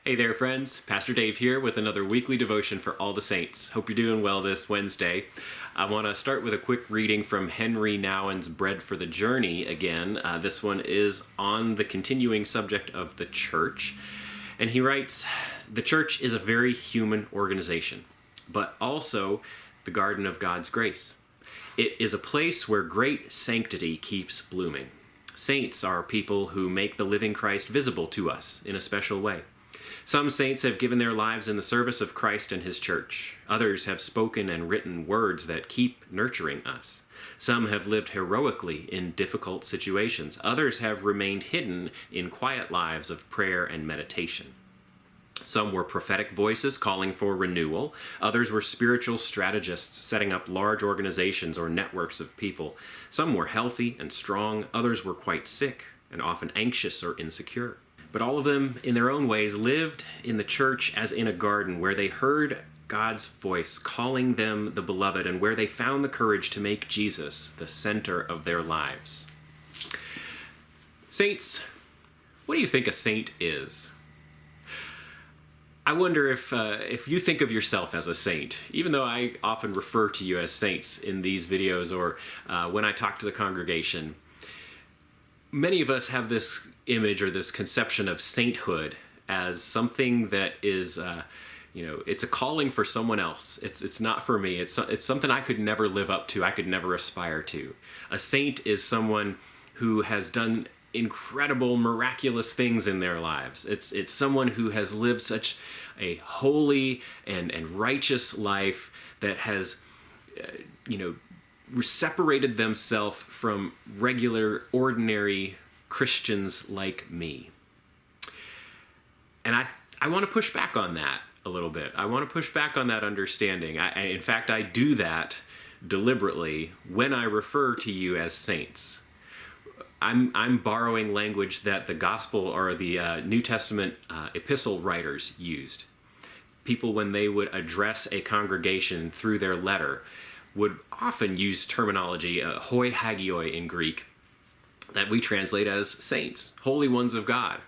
Hey there, friends. Pastor Dave here with another weekly devotion for all the saints. Hope you're doing well this Wednesday. I want to start with a quick reading from Henry Nouwen's Bread for the Journey again. This one is on the continuing subject of the church. And he writes, "The church is a very human organization, but also the garden of God's grace. It is a place where great sanctity keeps blooming. Saints are people who make the living Christ visible to us in a special way. Some saints have given their lives in the service of Christ and his church. Others have spoken and written words that keep nurturing us. Some have lived heroically in difficult situations. Others have remained hidden in quiet lives of prayer and meditation. Some were prophetic voices calling for renewal. Others were spiritual strategists setting up large organizations or networks of people. Some were healthy and strong. Others were quite sick and often anxious or insecure. But all of them, in their own ways, lived in the church as in a garden where they heard God's voice calling them the beloved and where they found the courage to make Jesus the center of their lives." Saints, what do you think a saint is? I wonder if you think of yourself as a saint, even though I often refer to you as saints in these videos or when I talk to the congregation. Many of us have this image or this conception of sainthood as something that is, it's a calling for someone else. It's not for me. It's something I could never live up to. I could never aspire to. A saint is someone who has done incredible, miraculous things in their lives. It's someone who has lived such a holy and righteous life that has, separated themselves from regular, ordinary Christians like me. And I want to push back on that a little bit. I want to push back on that understanding. In fact, I do that deliberately when I refer to you as saints. I'm borrowing language that the gospel or the New Testament epistle writers used. People, when they would address a congregation through their letter, would often use terminology, hoi hagioi in Greek, that we translate as saints, holy ones of God.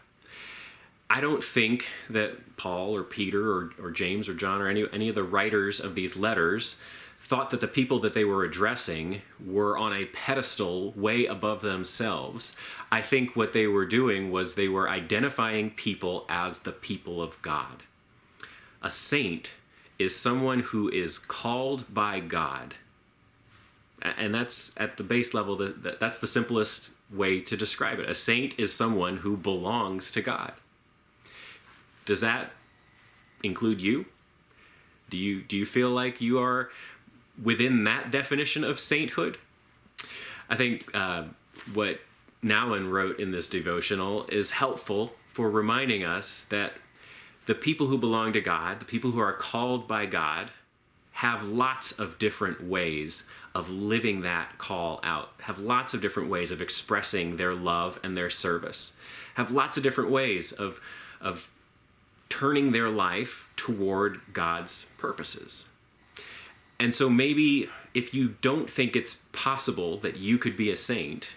I don't think that Paul or Peter or James or John or any of the writers of these letters thought that the people that they were addressing were on a pedestal way above themselves. I think what they were doing was they were identifying people as the people of God. A saint is someone who is called by God. And that's at the base level, that's the simplest way to describe it. A saint is someone who belongs to God. Does that include you? Do you feel like you are within that definition of sainthood? I think what Nouwen wrote in this devotional is helpful for reminding us that the people who belong to God, the people who are called by God, have lots of different ways of living that call out, have lots of different ways of expressing their love and their service, have lots of different ways of turning their life toward God's purposes. And so maybe if you don't think it's possible that you could be a saint,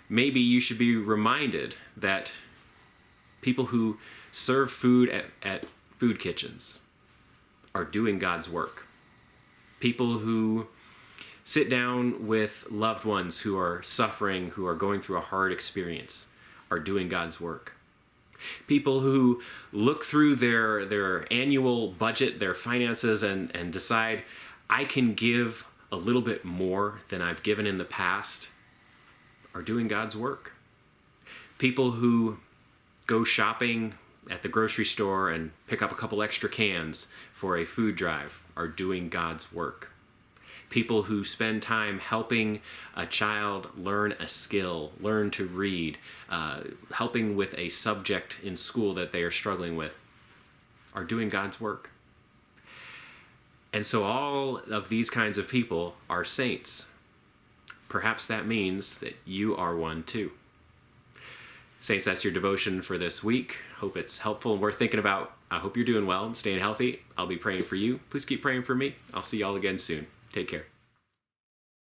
maybe you should be reminded that people who serve food at food kitchens are doing God's work. People who sit down with loved ones who are suffering, who are going through a hard experience, are doing God's work. People who look through their annual budget, their finances, and decide, I can give a little bit more than I've given in the past, are doing God's work. People who go shopping at the grocery store and pick up a couple extra cans for a food drive are doing God's work. People who spend time helping a child learn a skill, learn to read, helping with a subject in school that they are struggling with, are doing God's work. And so all of these kinds of people are saints. Perhaps that means that you are one too. Saints, that's your devotion for this week. Hope it's helpful and worth thinking about. I hope you're doing well and staying healthy. I'll be praying for you. Please keep praying for me. I'll see you all again soon. Take care.